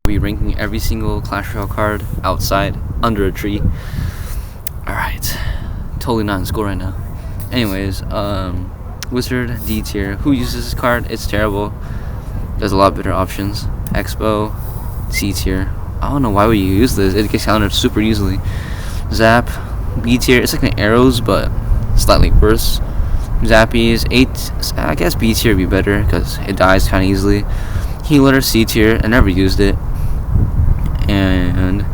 Be ranking every single Clash Royale card outside under a tree. Alright. Totally not in school right now. Anyways, Wizard D tier. Who uses this card? It's terrible. There's a lot better options. Expo, C tier. I don't know why would you use this. It gets countered super easily. Zap, B tier. It's like an arrows, but slightly worse. Zappies, 8. I guess B tier would be better because it dies kind of easily. Healer, C tier. I never used it. And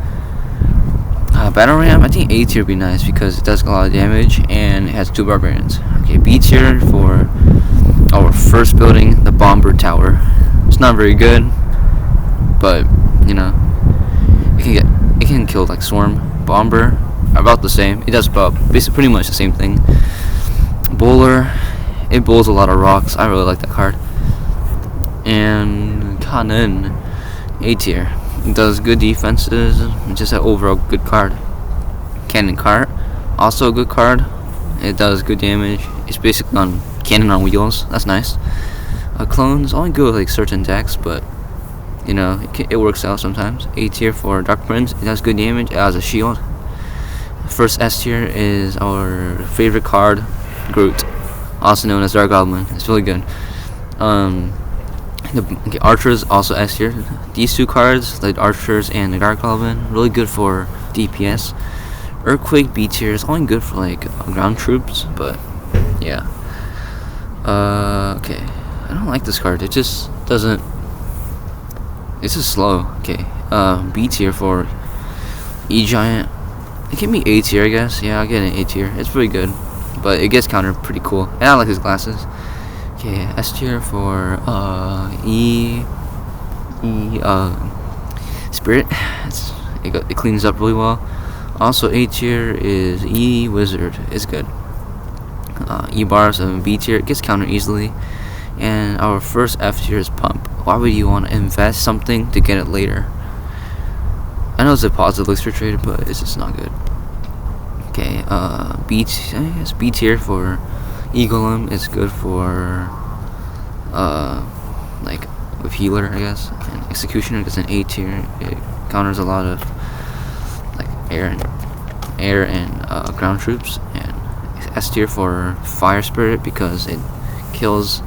Battle Ram, I think A tier would be nice because it does a lot of damage and it has 2 barbarians. Okay, B tier for our first building, the Bomber Tower. It's not very good, but you know, it can kill like Swarm, Bomber, about the same. It does basically pretty much the same thing. Bowler, it bowls a lot of rocks. I really like that card. And Cannon, A tier. It does good defenses. It's just an overall good card. Cannon Cart, also a good card. It does good damage. It's basically on cannon on wheels. That's nice. Clone's only good with like certain decks, but you know it works out sometimes. A tier for Dark Prince. It does good damage. It has a shield. First S tier is our favorite card, Groot, also known as Dark Goblin. It's really good. The Archers also S tier. These 2 cards, the Archers and the Dark Goblin, really good for DPS. Earthquake B tier is only good for like ground troops, but yeah. Okay. I don't like this card. It just doesn't. It's just slow. Okay. B tier for E Giant. It can be A tier, I guess. Yeah, I'll get an A tier. It's pretty good, but it gets countered pretty cool. And I like his glasses. Okay, S tier for Spirit. It cleans up really well. Also, A tier is E Wizard. It's good. E bars and B tier. It gets countered easily. And our first F tier is Pump. Why would you want to invest something to get it later? I know it's a positive elixir trade, but it's just not good. Okay, B tier for Eagleum is good for like with healer, I guess. And Executioner is an A tier. It counters a lot of like air and ground troops. And S tier for Fire Spirit because it kills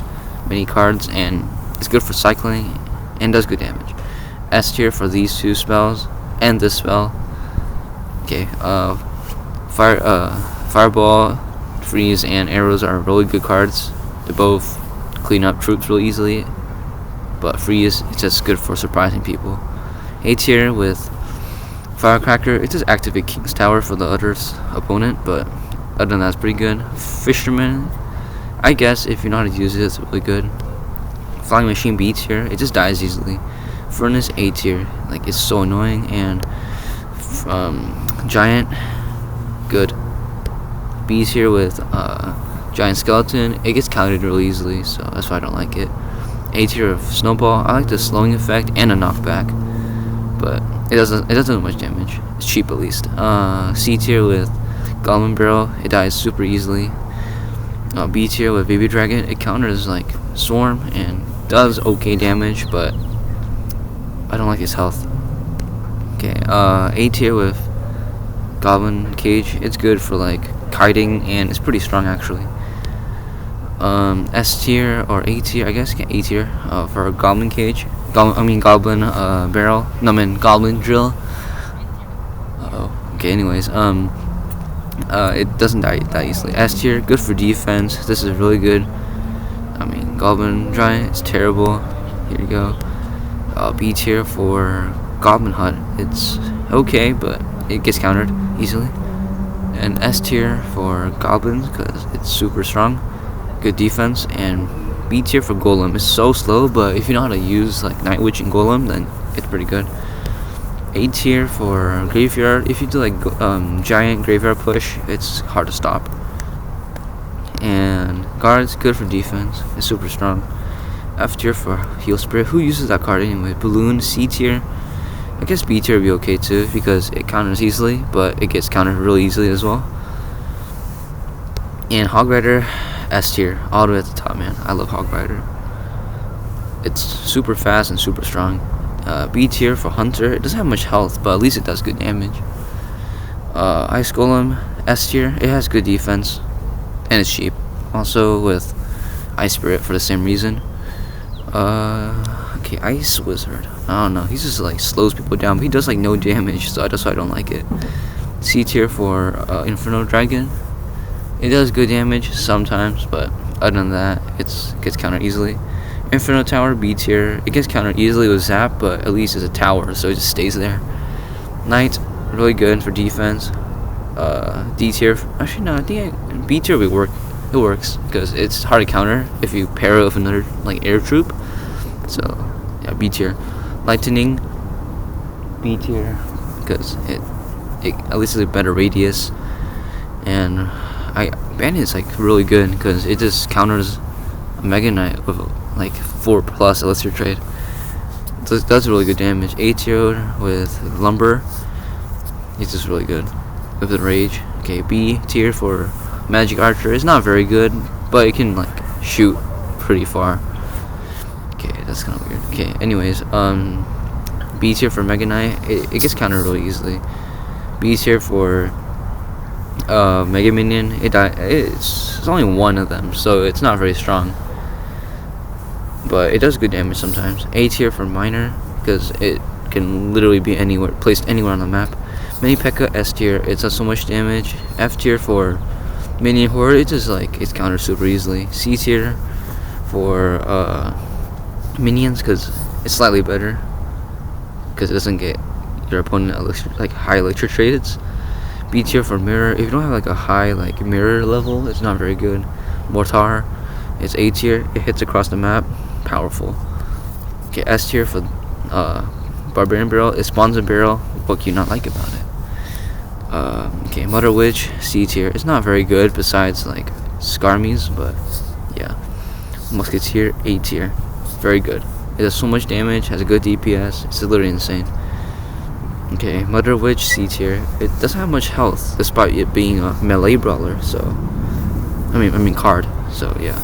many cards and it's good for cycling and does good damage. S tier for these 2 spells and this spell. Okay, Fireball, Freeze, and Arrows are really good cards. They both clean up troops really easily, but Freeze is just good for surprising people. A tier with Firecracker. It just activate King's Tower for the other opponent, but other than that, it's pretty good. Fisherman, I guess if you know how to use it, it's really good. Flying Machine B tier. It just dies easily. Furnace A tier. Like, it's so annoying. And Giant, good. B tier with Giant Skeleton. It gets countered really easily, so that's why I don't like it. A tier of Snowball. I like the slowing effect and a knockback, but it doesn't do much damage. It's cheap at least. C tier with Goblin Barrel. It dies super easily. B tier with Baby Dragon. It counters like Swarm and does okay damage, but I don't like his health. Okay, A tier with Goblin Cage. It's good for like kiting and it's pretty strong actually. S tier or A tier, I guess. A tier for Goblin Cage. Goblin Barrel. No, Goblin Drill. Okay, anyways, it doesn't die that easily. S tier, good for defense. This is really good. Goblin Giant, it's terrible. Here you go. B tier for Goblin Hut. It's okay, but it gets countered easily. And S tier for Goblins because it's super strong, good defense. And B tier for Golem. It's so slow, but if you know how to use like Night Witch and Golem, then it's pretty good. A tier for Graveyard. If you do like giant Graveyard push, it's hard to stop. And Guard's good for defense. It's super strong. F tier for Heal Spirit. Who uses that card anyway? Balloon. C tier. I guess B tier would be okay too because it counters easily, but it gets countered really easily as well. And Hog Rider, S tier, all the way at the top, man. I love Hog Rider. It's super fast and super strong, B tier for Hunter. It doesn't have much health, but at least it does good damage. Ice Golem, S tier. It has good defense, and it's cheap. Also with Ice Spirit for the same reason. Okay, Ice Wizard. I don't know. He just like slows people down, but he does like no damage, so that's why I don't like it. C tier for Inferno Dragon. It does good damage sometimes, but other than that, it gets countered easily. Inferno Tower, B tier. It gets countered easily with Zap, but at least it's a tower, so it just stays there. Knight, really good for defense. D tier. Actually, no, I think B tier would work. It works because it's hard to counter if you pair it with another like air troop. So yeah, B tier. Lightning, B tier, because it at least has a better radius, and Bandit is like really good because it just counters a Mega Knight with like 4+ Elixir trade. So it does really good damage. A tier with Lumber, it's just really good with the Rage. Okay, B tier for Magic Archer. It's not very good, but it can like shoot pretty far. Okay, that's kind of weird. Okay, anyways, B tier for Mega Knight. It gets countered really easily. B tier for Mega Minion. It's only one of them, so it's not very strong, but it does good damage sometimes. A tier for Miner, because it can literally be anywhere, placed anywhere on the map. Mini P.E.K.K.A. S tier. It does so much damage. F tier for Minion Horde. It's just like it's countered super easily. C tier for Minions, because it's slightly better, because it doesn't get your opponent like high Elixir trades. B tier for Mirror. If you don't have like a high like Mirror level, it's not very good. Mortar, it's A tier. It hits across the map, powerful. Okay, S tier for Barbarian Barrel. It spawns a barrel. What can you not like about it? Okay, Mother Witch, C tier. It's not very good besides like Skarmies, but yeah. Musketeer, A tier. Very good. It does so much damage, has a good DPS. It's literally insane. Okay, Mother Witch, C tier. It doesn't have much health, despite it being a melee brawler. So, I mean card. So yeah,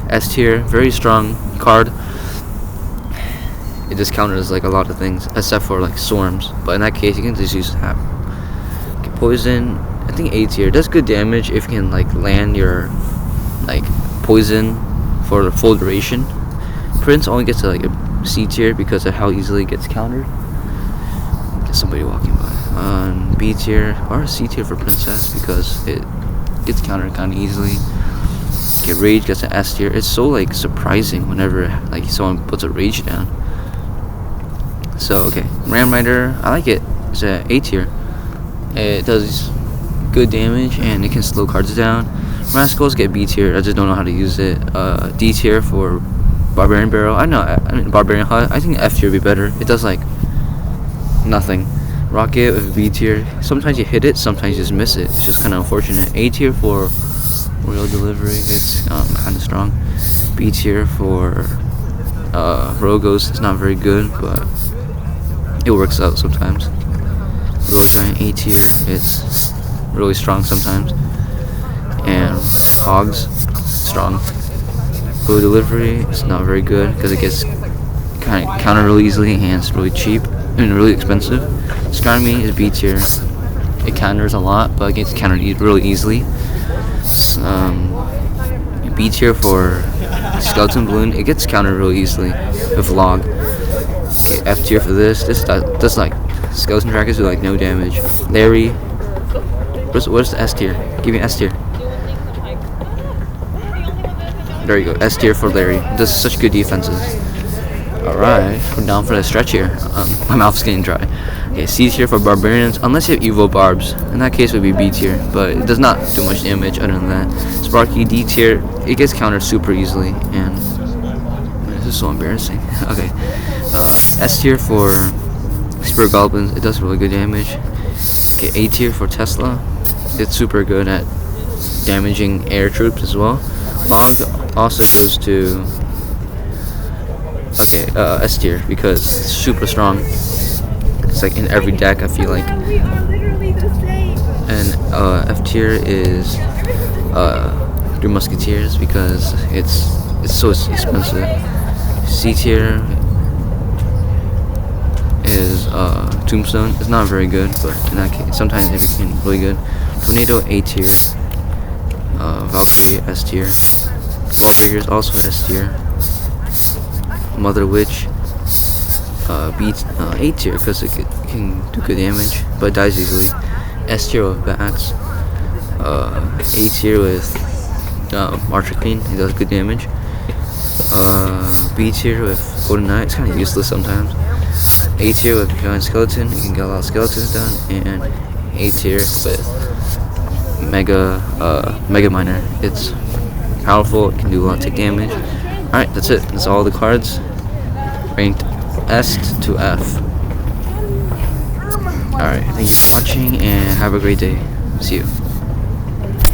S tier, very strong card. It just counters like a lot of things, except for like Swarms. But in that case, you can just use Zap. Okay, Poison. I think A tier does good damage if you can like land your like poison for the full duration. Prince only gets to like a C tier because of how easily it gets countered. Somebody walking by. B tier or C tier for Princess because it gets countered kind of easily. Okay, Rage gets an S tier. It's so like surprising whenever like someone puts a Rage down. So okay, Ram Rider, I like it. It's a A tier. It does good damage and it can slow cards down. Rascals get B tier. I just don't know how to use it. D tier for Barbarian Barrel. I mean Barbarian Hut. I think F tier would be better. It does like nothing. Rocket with B tier. Sometimes you hit it, sometimes you just miss it. It's just kind of unfortunate. A tier for Royal Delivery. It's kind of strong. B tier for Rogos. It's not very good, but it works out sometimes. Rogue Giant, A tier. It's really strong sometimes. And Hogs, strong. Royal Delivery. It's not very good because it gets kind of countered really easily and it's really cheap. Really expensive. Skarmy is B tier. It counters a lot, but it gets countered really easily. B tier for Skeleton Balloon. It gets countered really easily with Log. Okay, F tier for this. This does like Skeleton Dragons do like no damage. Larry. What's the S tier? Give me S tier. There you go. S tier for Larry. It does such good defenses. Alright, we're down for the stretch here. My mouth's getting dry. Okay, C tier for Barbarians, unless you have Evo Barbs. In that case, it would be B tier, but it does not do much damage other than that. Sparky, D tier, it gets countered super easily, and this is so embarrassing. Okay, S tier for Spirit Goblins, it does really good damage. Okay, A tier for Tesla, it's super good at damaging air troops as well. Log also goes to S tier because it's super strong. It's like in every deck I feel like. And F tier is Three Musketeers because it's so expensive. C tier, Tombstone is not very good, but in that case, sometimes it became really good. Tornado A tier. Valkyrie S tier. Lawbreaker is also S tier. Mother Witch A tier because it can do good damage, but dies easily. S tier with Bats. A tier with Archer Queen, he does good damage. B tier with Golden Knight, it's kind of useless sometimes. A tier with Giant Skeleton, you can get a lot of skeletons done. And A tier with Mega Miner, it's powerful, it can do a lot of tick damage. Alright, that's it. That's all the cards. Ranked S to F. Alright, thank you for watching and have a great day. See you.